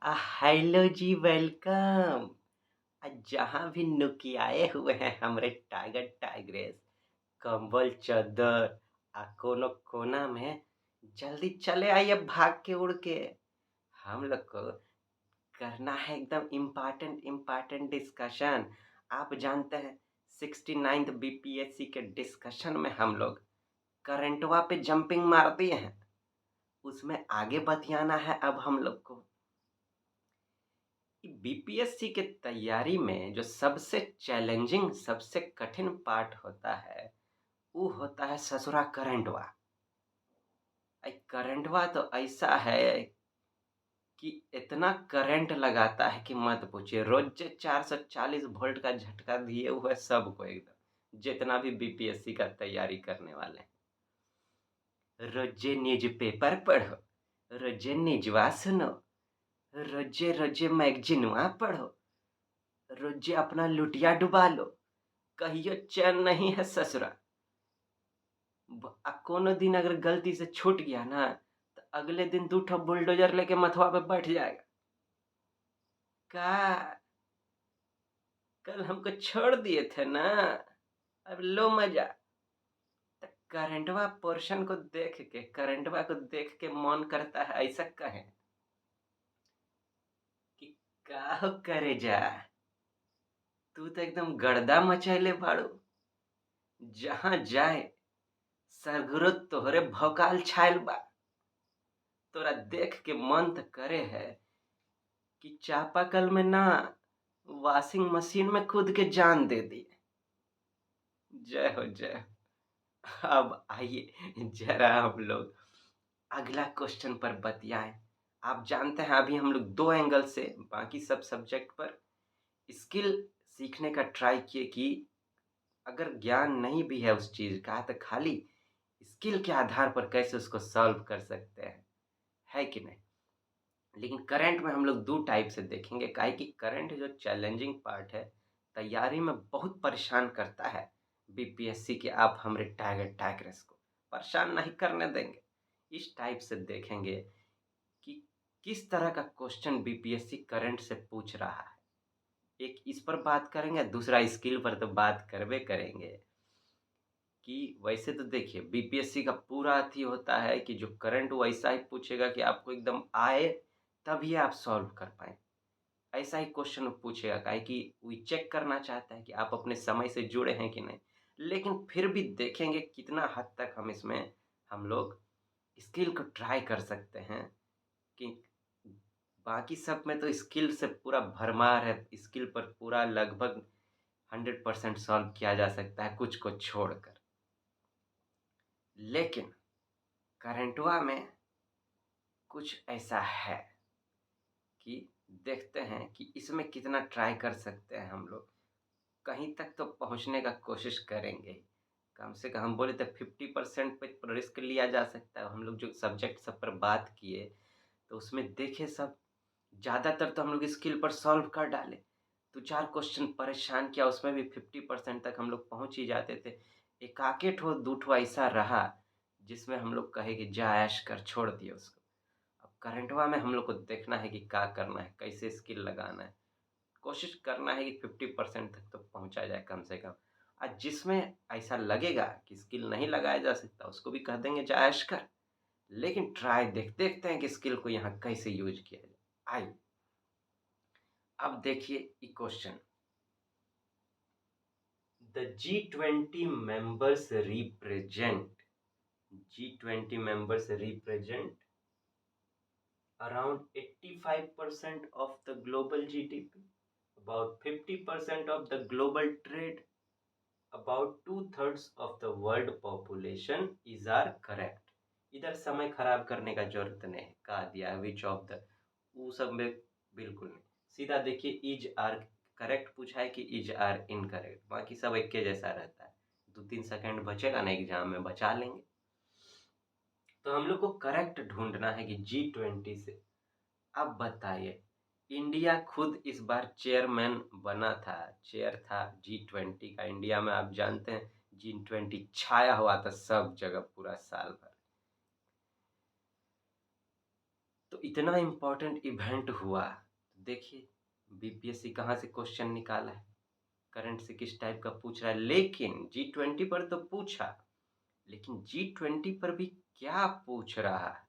Hello जी, welcome. जहाँ भी नुकियाए हुए हैं हमरे टाइगर टाइग्रेस, कंबल चद्दर कोनो कोना में, जल्दी चले आइए भाग के उड़ के। हम लोग को करना है एकदम इम्पोर्टेंट इम्पोर्टेंट डिस्कशन। आप जानते हैं 69th बीपीएससी के डिस्कशन में हम लोग करंटवा पे जंपिंग मार दिए हैं। उसमें आगे बतियाना है अब हम लोग को। बीपीएससी के तैयारी में जो सबसे चैलेंजिंग सबसे कठिन पार्ट होता है वो होता है ससुरा करंटवा। करंटवा तो ऐसा है कि इतना करंट लगाता है कि मत पूछिए। रोज 440 वोल्ट का झटका दिए हुए सबको, एकदम जितना भी बीपीएससी का तैयारी करने वाले हैं। रोजे न्यूज पेपर पढ़ो, रोजे न्यूजवा सुनो, रोजे रोजे मैगजीनवा पढ़ो, रोजे अपना लुटिया डुबा लो, कहियो चैन नहीं है ससुरा। कोनो दिन अगर गलती से छूट गया ना तो अगले दिन 2 बुलडोजर लेके मथवा पे बैठ जाएगा। का कल हमको छोड़ दिए थे ना, अब लो मजा। तो करंटवा पोर्शन को देख के, करंटवा को देख के मन करता है ऐसा कहे कि का हो करे जा, तू तो एकदम गर्दा मचैले बाड़ू। जहां जाए सरगुरो तोहरे भौकाल छायल बा। तोरा देख के मन तो करे है कि चापाकल में ना, वॉशिंग मशीन में कूद के जान दे दिए। जय हो जय हो। अब आइए जरा हम लोग अगला क्वेश्चन पर बतियाएं। आप जानते हैं अभी हम लोग 2 एंगल से बाकी सब सब्जेक्ट पर स्किल सीखने का ट्राई किए कि अगर ज्ञान नहीं भी है उस चीज का तो खाली स्किल के आधार पर कैसे उसको सॉल्व कर सकते हैं, है कि नहीं। लेकिन करंट में हम लोग 2 टाइप से देखेंगे, काहे कि करंट जो चैलेंजिंग पार्ट है तैयारी में बहुत परेशान करता है बीपीएससी के। आप हमरे टाइगर टाइग्रेस को परेशान नहीं करने देंगे। इस टाइप से देखेंगे कि किस तरह का क्वेश्चन बीपीएससी करंट से पूछ रहा है। एक इस पर बात करेंगे, दूसरा स्किल पर तो बात करबे करेंगे। कि वैसे तो देखिए बीपीएससी का पूरा अथी होता है कि जो करंट वैसा ही पूछेगा कि आपको एकदम आए तभी आप सॉल्व कर पाए। ऐसा ही क्वेश्चन पूछेगा, काहे कि वो चेक करना चाहता है कि आप अपने समय से जुड़े हैं कि नहीं। लेकिन फिर भी देखेंगे कितना हद तक हम इसमें हम लोग स्किल को ट्राई कर सकते हैं। कि बाकी सब में तो स्किल से पूरा भरमार है, स्किल पर पूरा लगभग 100% सॉल्व किया जा सकता है कुछ को छोड़कर। लेकिन करंटवा में कुछ ऐसा है कि देखते हैं कि इसमें कितना ट्राई कर सकते हैं हम लोग। कहीं तक तो पहुंचने का कोशिश करेंगे। कम से कम हम बोले तो 50% पे रिस्क लिया जा सकता है। हम लोग जो सब्जेक्ट सब पर बात किए तो उसमें देखे सब ज़्यादातर तो हम लोग स्किल पर सॉल्व कर डाले। तो 4 क्वेश्चन परेशान किया, उसमें भी 50% तक हम लोग पहुंच ही जाते थे। एक आके ठो दो ठो ऐसा रहा जिसमें हम लोग कहे कि जा ऐश कर, छोड़ दिए उसको। अब करंटवा में हम लोग को देखना है कि क्या करना है, कैसे स्किल लगाना है। कोशिश करना है कि 50% तक तो पहुंचा जाए कम से कम। और जिसमें ऐसा लगेगा कि स्किल नहीं लगाया जा सकता उसको भी कह देंगे जा ऐश कर। लेकिन ट्राई देखते हैं कि स्किल को यहाँ कैसे यूज किया जाए। आइए अब देखिए ये question. The G20 members represent around 85% of the global GDP, about 50% of the global trade, about 2/3 of the world population is are correct। इधर समय खराब करने का जरूरत नहीं, कहा दिया विच ऑफ द, वो सब में बिल्कुल नहीं। सीधा देखिए इज आर करेक्ट पूछा है कि इज आर इनकरेक्ट, बाकी सब एक के जैसा रहता है। 2-3 सेकंड बचेगा ना एग्जाम में, बचा लेंगे। तो हम लोग को करेक्ट ढूंढना है कि G20 से। अब बताइए, इंडिया खुद इस बार चेयरमैन बना था, चेयर था G20 का इंडिया में। आप जानते हैं G20 छाया हुआ था सब जगह पूरा साल भर। तो इतना इम्पोर्टेंट इवेंट हुआ, देखिए बीपीएससी कहाँ से क्वेश्चन निकाला है, करंट से किस टाइप का पूछ रहा है। लेकिन G20 पर तो पूछा, लेकिन G20 पर भी क्या पूछ रहा है।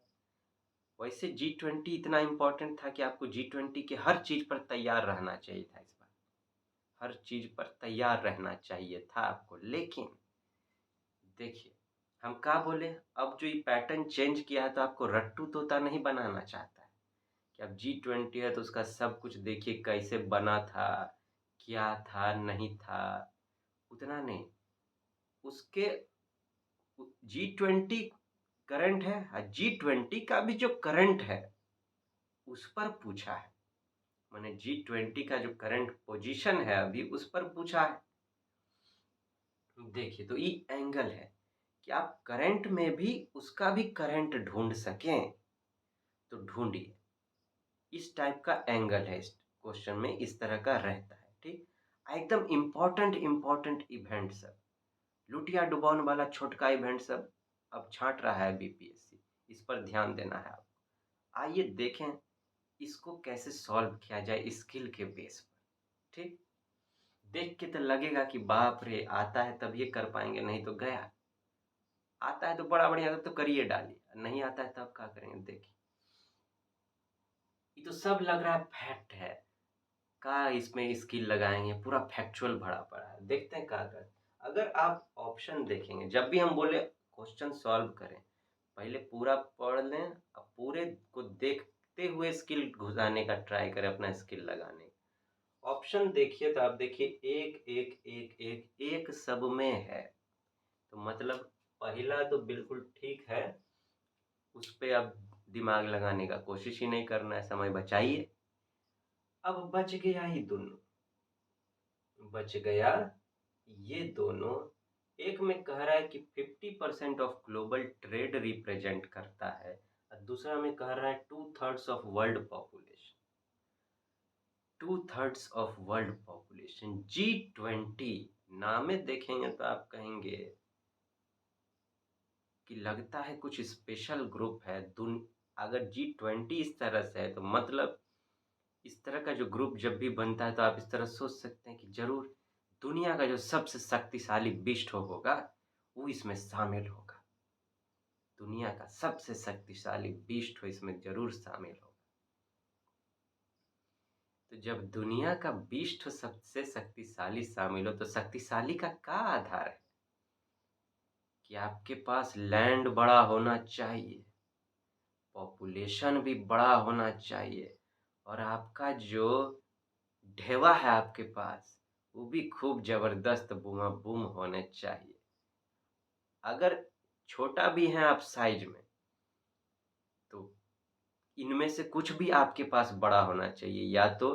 वैसे G20 इतना इम्पोर्टेंट था कि आपको G20 के हर चीज़ पर तैयार रहना चाहिए था। इस बार हर चीज़ पर तैयार रहना चाहिए था आपको। लेकिन देखिए, हम क्या बोले, अब जो ये पैटर्न चेंज किया है तो आपको रट्टू तोता नहीं बनाना चाहता है कि अब G20 है तो उसका सब कुछ देखिए कैसे बना था, क्या था, नहीं था, उतना नहीं। उसके G20 करंट है, G20 का भी जो करंट है उस पर पूछा है। मैंने G20 का जो करंट पोजीशन है अभी उस पर पूछा है। देखिए तो ये एंगल है कि आप करंट में भी उसका भी करंट ढूंढ सकें तो ढूंढिए। इस टाइप का एंगल है, इस क्वेश्चन में इस तरह का रहता है। ठीक, एकदम इम्पोर्टेंट इवेंट सब, लुटिया डुबोन वाला छोटका इवेंट सब अब छांट रहा है बीपीएससी। इस पर ध्यान देना है आपको। आइए देखें इसको कैसे सॉल्व किया जाए स्किल के बेस पर। ठीक, देख के तो लगेगा कि बाप रे, आता है तब ये कर पाएंगे, नहीं तो गया। आता है तो बड़ा बढ़िया, तब तो करिए डालिए, नहीं आता है तब क्या करेंगे। देखिए ये तो सब लग रहा है फैक्ट है, का इसमें स्किल लगाएंगे, पूरा फैक्चुअल भरा पड़ा है। देखते हैं क्या कर। अगर आप ऑप्शन देखेंगे, जब भी हम बोले क्वेश्चन सॉल्व करें, पहले पूरा पढ़ लें और पूरे को देखते हुए स्किल घुसाने का ट्राई करें, अपना स्किल लगाने। ऑप्शन देखिए तो आप देखिए एक एक एक एक एक सब में है, तो मतलब पहला तो बिल्कुल ठीक है, उस पे अब दिमाग लगाने का कोशिश ही नहीं करना है, समय बचाइए। अब बच गया ही दोनों, बच गया ये दोनों। एक में कह रहा है कि 50% ऑफ ग्लोबल ट्रेड रिप्रेजेंट करता है, और दूसरा में कह रहा है 2/3 of world population. 2/3 of world population, G20 नामे देखेंगे तो आप कहेंगे कि लगता है कुछ स्पेशल ग्रुप है। अगर G20 इस तरह से है तो मतलब इस तरह का जो ग्रुप जब भी बनता है तो आप इस तरह सोच सकते हैं कि जरूर दुनिया का जो सबसे शक्तिशाली बिस्ट होगा वो इसमें शामिल होगा। दुनिया का सबसे शक्तिशाली बिस्ट हो इसमें जरूर शामिल होगा। तो जब दुनिया का बिस्ट सबसे शक्तिशाली शामिल हो तो शक्तिशाली का क्या आधार है कि आपके पास लैंड बड़ा होना चाहिए, पॉपुलेशन भी बड़ा होना चाहिए, और आपका जो ढेवा है आपके पास वो भी खूब जबरदस्त बूमा बूम होने चाहिए। अगर छोटा भी है आप साइज में तो इनमें से कुछ भी आपके पास बड़ा होना चाहिए, या तो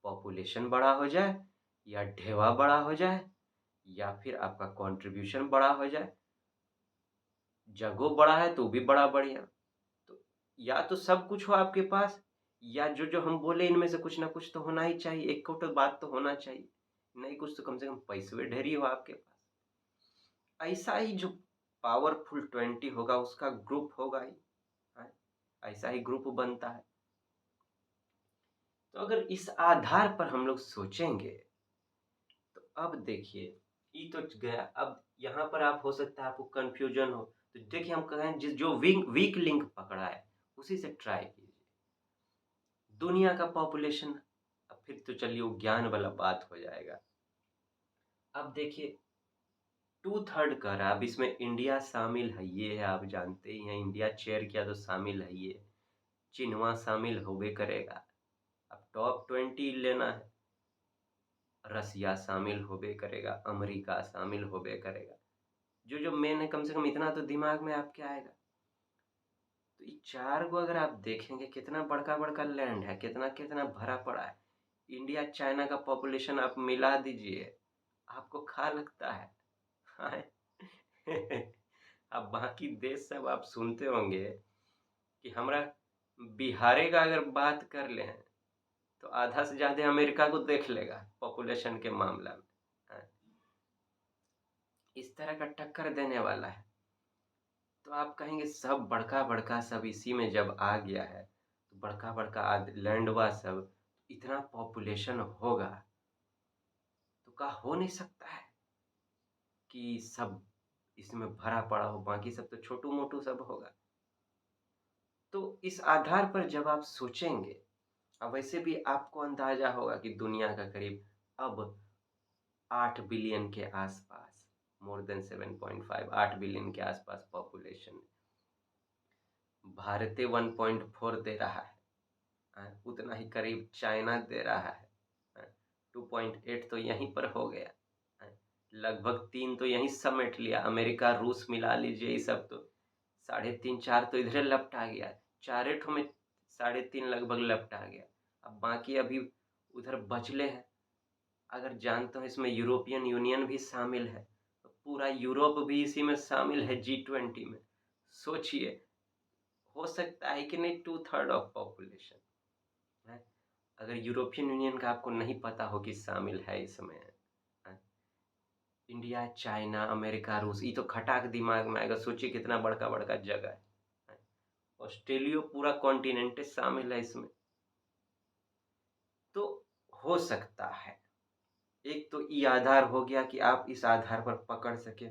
पॉपुलेशन बड़ा हो जाए, या ढेवा बड़ा हो जाए, या फिर आपका कंट्रीब्यूशन बड़ा हो जाए। जगह बड़ा है तो भी बड़ा बढ़िया। तो या तो सब कुछ हो आपके पास, या जो जो हम बोले इनमें से कुछ ना कुछ तो होना ही चाहिए, एक कोट बात तो होना चाहिए। नहीं कुछ तो कम से कम पैसे ढेरी हो आपके पास। ऐसा ही जो पावरफुल 20 होगा उसका ग्रुप होगा ही, है? ऐसा ही ग्रुप बनता है। तो अगर इस आधार पर हम लोग सोचेंगे तो अब देखिए ये तो गया। अब यहाँ पर आप हो सकता है आपको कंफ्यूजन हो, तो देखिए हम कहें जिस जो वीक लिंक पकड़ा है उसी से ट्राई कीजिए। दुनिया का पॉपुलेशन, अब फिर तो चलिए वो ज्ञान वाला बात हो जाएगा। अब देखिए 2/3 कर रहा है, अब इसमें इंडिया शामिल है, ये है आप जानते ही हैं, इंडिया चेयर किया तो शामिल है ये, चिन्हवा शामिल होबे करेगा। अब टॉप 20 लेना है, रसिया शामिल होबे करेगा, अमेरिका शामिल होबे करेगा। जो जो मेन है कम से कम इतना तो दिमाग में आपके आएगा। तो ये चार को अगर आप देखेंगे कितना बड़का बड़का लैंड है, कितना कितना भरा पड़ा है। इंडिया चाइना का पॉपुलेशन आप मिला दीजिए, आपको खा लगता है। हाँ। अब बाकी देश सब आप सुनते होंगे कि हमारा बिहारे का अगर बात कर ले तो आधा से ज्यादा अमेरिका को देख लेगा पॉपुलेशन के मामला में। हाँ, इस तरह का टक्कर देने वाला है। तो आप कहेंगे सब बड़का बड़का सब इसी में जब आ गया है तो बड़का बड़का लैंड बा सब, इतना पॉपुलेशन होगा तो का हो नहीं सकता है कि सब इसमें भरा पड़ा हो, बाकी सब तो छोटू मोटू सब होगा। तो इस आधार पर जब आप सोचेंगे, अब वैसे भी आपको अंदाजा होगा कि दुनिया का करीब अब 8 बिलियन के आसपास, मोर देन 7.5, 8 बिलियन के आसपास पॉपुलेशन है। भारत 1.4 दे रहा है, उतना ही करीब चाइना दे रहा है, 2.8 तो यहीं पर हो गया, लगभग 3 तो यहीं समेट लिया, अमेरिका रूस मिला लीजिए, ये सब तो 3.5 4 तो इधरे लपटा गया, 4 ठो में 3.5 लगभग लपटा गया। अब बाकी अभी उधर बचले हैं। अगर जानते हो इसमें यूरोपियन यूनियन भी शामिल है, तो पूरा यूरोप भी इसी में शामिल है G20 में। सोचिए, हो सकता है कि नहीं 2/3 ऑफ पॉपुलेशन है। अगर यूरोपियन यूनियन का आपको नहीं पता हो कि शामिल है इसमें, इंडिया, चाइना, अमेरिका, रूस, ये तो खटाक दिमाग में आएगा। सोचिए कितना बड़का बड़का जगह है। ऑस्ट्रेलिया पूरा कॉन्टिनेंट शामिल है इसमें। तो हो सकता है, एक तो ये आधार हो गया कि आप इस आधार पर पकड़ सके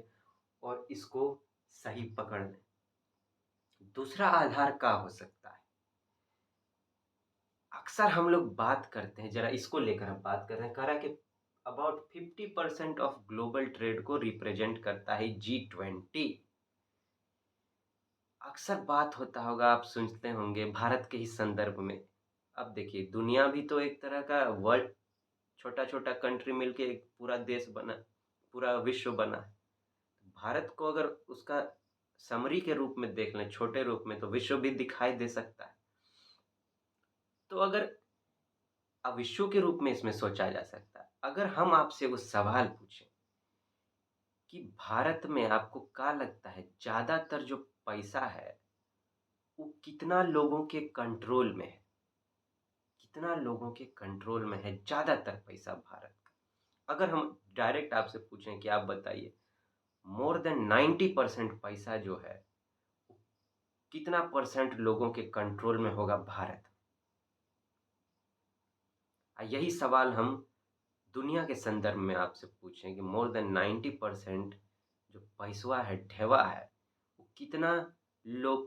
और इसको सही पकड़ लें। दूसरा आधार क्या हो सकता है? अक्सर हम लोग बात करते हैं, जरा इसको लेकर हम बात कर रहे हैं, कह रहा है कि अबाउट 50% ऑफ ग्लोबल ट्रेड को रिप्रेजेंट करता है G20। अक्सर बात होता होगा, आप सुनते होंगे भारत के ही संदर्भ में। अब देखिए, दुनिया भी तो एक तरह का वर्ल्ड, छोटा छोटा कंट्री मिलके एक पूरा देश बना, पूरा विश्व बना है। भारत को अगर उसका समरी के रूप में देख लें, छोटे रूप में, तो विश्व भी दिखाई दे सकता है। तो अगर अब विश्व के रूप में इसमें सोचा जा सकता है। अगर हम आपसे वो सवाल पूछें कि भारत में आपको क्या लगता है, ज्यादातर जो पैसा है वो कितना लोगों के कंट्रोल में है? कितना लोगों के कंट्रोल में है ज्यादातर पैसा भारत का? अगर हम डायरेक्ट आपसे पूछें कि आप बताइए, मोर देन 90% पैसा जो है, कितना परसेंट लोगों के कंट्रोल में होगा भारत? यही सवाल हम दुनिया के संदर्भ में आपसे पूछें कि मोर देन 90% जो पैसा है, ढेवा है, वो कितना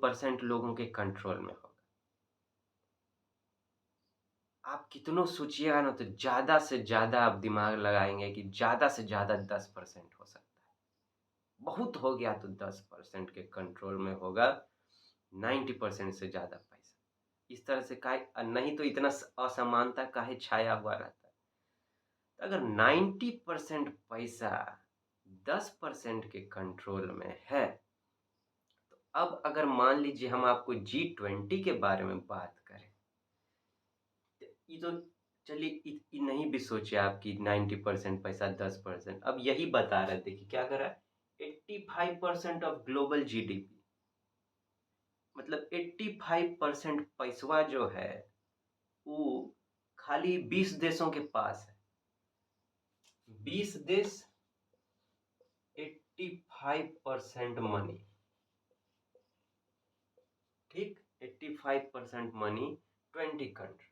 परसेंट लोगों के कंट्रोल में होगा? आप कितनों सोचिएगा ना, तो ज्यादा से ज्यादा आप दिमाग लगाएंगे कि ज्यादा से ज्यादा 10% हो सकता है। बहुत हो गया तो 10% के कंट्रोल में होगा, 90% से ज्यादा पैसा। इस तरह से काहे नहीं, तो इतना असमानता काहे छाया हुआ रहता है? तो अगर 90% पैसा 10% के कंट्रोल में है, तो अब अगर मान लीजिए हम आपको G20 के बारे में बात करें, तो ये तो चलिए नहीं भी सोचे आपकी 90% पैसा 10%, अब यही बता रहे, देखिए क्या कर रहा है, 85% ऑफ ग्लोबल GDP, मतलब 85% पैसवा जो है वो खाली 20 देशों के पास है। 20 देश, 85% मनी, ठीक, 85% मनी, 20 कंट्री।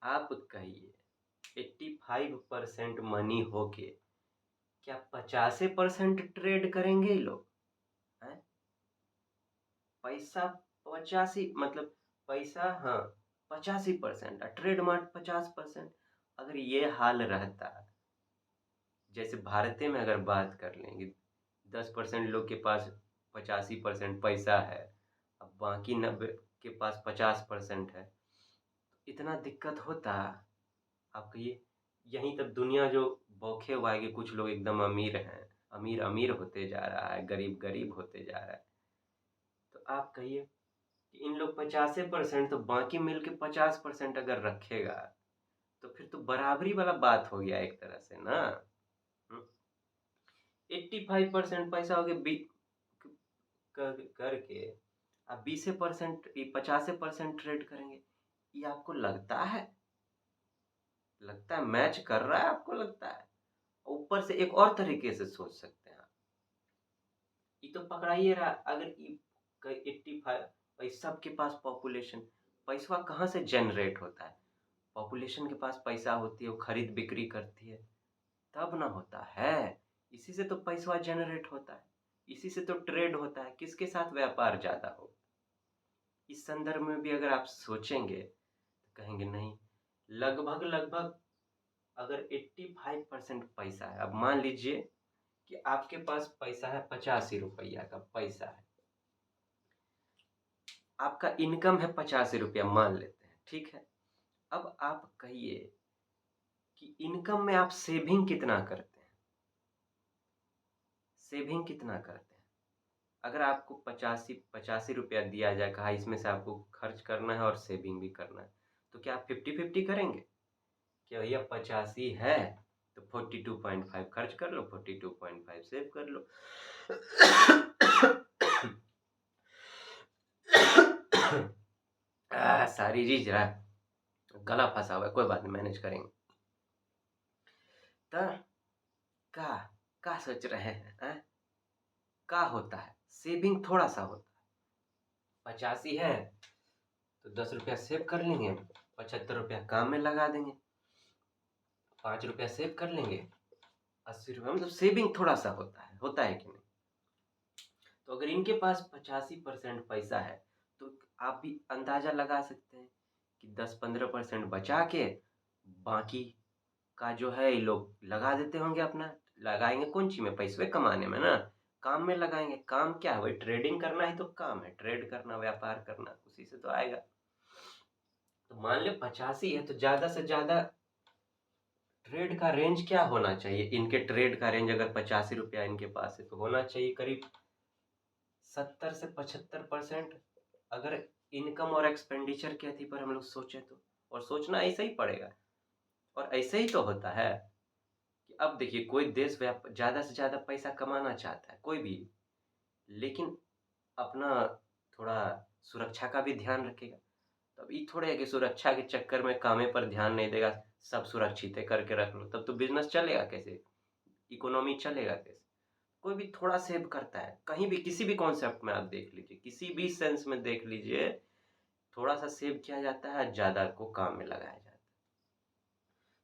आप कहिए, 85% मनी होके क्या 50% ट्रेड करेंगे ये लोग? हैं? पैसा 85, मतलब पैसा, हाँ, 85%, ट्रेड मार्ट 50%। अगर ये हाल रहता, जैसे भारत में अगर बात कर लेंगे, 10% लोग के पास 85% पैसा है, अब बाकी 90 के पास 50% है, तो इतना दिक्कत होता? आप कहिए, यहीं तक दुनिया जो बौखे हुआ है कि कुछ लोग एकदम अमीर हैं, अमीर अमीर होते जा रहा है, गरीब गरीब होते जा रहा है। तो आप कहिए कि इन लोग 85%, तो बाकी मिलके 50% अगर रखेगा, तो फिर तो बराबरी वाला बात हो गया एक तरह से ना। 85% पैसा हो गया करके आप 20%, 50% ट्रेड करेंगे, ये आपको लगता है, मैच कर रहा है? आपको लगता है? ऊपर से एक और तरीके से सोच सकते हैं आप, ये तो पकड़ा ही रहा, अगर 85 भाई सबके पास पॉपुलेशन, पैसा कहाँ से जनरेट होता है? पॉपुलेशन के पास पैसा होती है, वो खरीद बिक्री करती है, तब ना होता है। इसी से तो पैसा जनरेट होता है, इसी से तो ट्रेड होता है। किसके साथ व्यापार ज़्यादा हो? इस संदर्भ में भी अगर आप सोचेंगे तो कहेंगे नहीं, लगभग लगभग अगर 85% पैसा है, अब मान लीजिए कि आपके पास पैसा है 85 रुपया का पैसा है, आपका इनकम है 85 रुपया मान लेते हैं, ठीक है। अब आप कहिए कि इनकम में आप सेविंग कितना करते हैं? सेविंग कितना करते हैं? अगर आपको 85 रुपया दिया जाए, कहा इसमें से आपको खर्च करना है और सेविंग भी करना है, तो क्या आप 50-50 करेंगे कि भैया 85 है तो 42.5 खर्च कर लो, 42.5 सेव कर लो? सारी जी जरा गला फंसा हुआ है, कोई बात नहीं, मैनेज करेंगे। तो का का सोच रहे हैं? का होता है सेविंग थोड़ा सा होता है। 85 है तो 10 रुपया सेव कर लेंगे, 75 रुपया काम में लगा देंगे, 5 रुपया सेव कर लेंगे, 80 रुपया, मतलब सेविंग थोड़ा सा होता है कि नहीं? तो अगर इनके पास 85% पैसा है तो आप भी अंदाजा लगा सकते हैं कि 10-15% बचा के बाकी का जो है ये लोग लगा देते होंगे अपना। लगाएंगे कौन चीज में? पैसे कमाने में ना, काम में लगाएंगे। काम क्या है? वही ट्रेडिंग करना ही तो काम है, ट्रेड करना, व्यापार करना, उसी से तो आएगा। तो मान ले 85 है तो ज्यादा से ज्यादा ट्रेड का रेंज क्या होना चाहिए? इनके ट्रेड का रेंज अगर 85 रुपया इनके पास है तो होना चाहिए करीब 70 से 75%। अगर इनकम और एक्सपेंडिचर के थी पर हम लोग सोचे तो, और सोचना ऐसा ही पड़ेगा, और ऐसे ही तो होता है कि अब देखिए कोई देश ज़्यादा से ज़्यादा पैसा कमाना चाहता है, कोई भी, लेकिन अपना थोड़ा सुरक्षा का भी ध्यान रखेगा। तो अब ये थोड़े है कि सुरक्षा के चक्कर में कामे पर ध्यान नहीं देगा, सब सुरक्षित है करके रख लो, तब तो बिजनेस चलेगा कैसे? इकोनॉमी चलेगा कैसे? कोई भी थोड़ा सेव करता है, कहीं भी किसी भी कॉन्सेप्ट में आप देख लीजिए, किसी भी सेंस में देख लीजिए, थोड़ा सा सेव किया जाता है, ज़्यादा को काम में लगाया जाता है।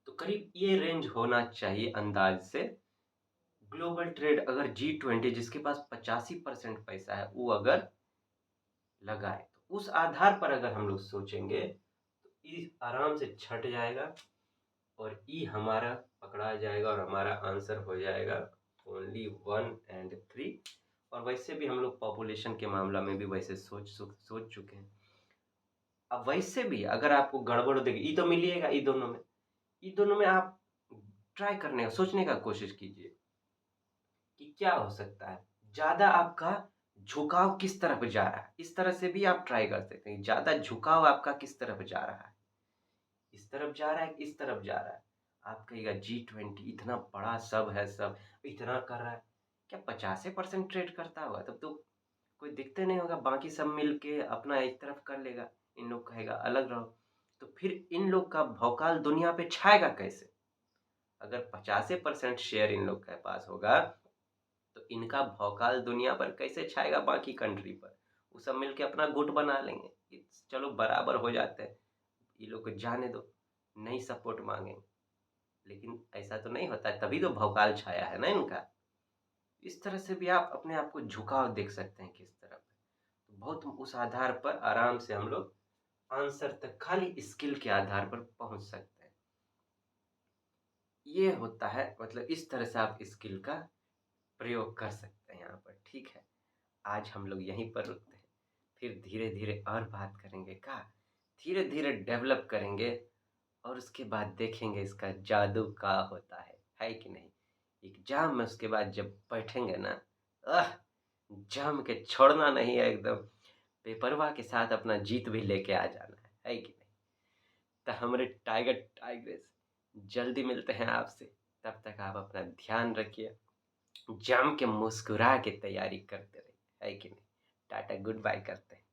तो करीब ये रेंज होना चाहिए अंदाज से। ग्लोबल ट्रेड अगर G20 जिसके पास 85% पैसा है वो अगर लगाए, तो उस आधार पर अगर हम लोग सोचेंगे तो ई आराम से छट जाएगा और ई हमारा पकड़ा जाएगा और हमारा आंसर हो जाएगा ओनली 1 एंड 3। और वैसे भी हम लोग पॉपुलेशन के मामला में भी वैसे सोच चुके हैं। अब वैसे भी अगर आपको गड़बड़ देगी, ई तो मिलिएगा, ई दोनों में आप ट्राई करने का, सोचने का कोशिश कीजिए कि क्या हो सकता है, ज़्यादा आपका झुकाव किस तरफ जा रहा है। इस तरह से भी आप ट्राई कर सकते हैं, ज़्यादा झुकाव आपका किस तरफ जा रहा है, इस तरफ जा रहा है, इस तरफ जा रहा है। आप कहिएगा G20 इतना बड़ा सब है, सब इतना कर रहा है, क्या 50% ट्रेड करता होगा? तब तो कोई दिखते नहीं होगा, बाकी सब मिल के अपना एक तरफ कर लेगा, इन लोग कहेगा अलग रहो। तो फिर इन लोग का भौकाल दुनिया पे छाएगा कैसे? अगर 50% शेयर इन लोग के पास होगा तो इनका भौकाल दुनिया पर कैसे छाएगा बाकी कंट्री पर? वो सब मिलके अपना गुट बना लेंगे कि चलो बराबर हो जाते हैं, ये लोग को जाने दो, नहीं सपोर्ट मांगेंगे। लेकिन ऐसा तो नहीं होता है, तभी तो भौकाल छाया है ना इनका। इस तरह से भी आप अपने आप को झुकाव देख सकते हैं किस तरफ है। तो बहुत उस आधार पर आराम से हम लोग आंसर तक खाली स्किल के आधार पर पहुंच सकते हैं। ये होता है, मतलब इस तरह से आप स्किल का प्रयोग कर सकते हैं यहाँ पर, ठीक है। आज हम लोग यहीं पर रुकते हैं, फिर धीरे धीरे और बात करेंगे, का धीरे धीरे डेवलप करेंगे और उसके बाद देखेंगे इसका जादू का होता है कि नहीं। एग्जाम में उसके बाद जब बैठेंगे ना, आह, जम के छोड़ना नहीं है, एकदम बेपरवाह के साथ अपना जीत भी लेके आ जाना है कि नहीं। तो हमारे टाइगर टाइग्रेस जल्दी मिलते हैं आपसे, तब तक आप अपना ध्यान रखिए, जम के मुस्कुरा के तैयारी करते रहिए, है कि नहीं। टाटा गुड बाय करते हैं।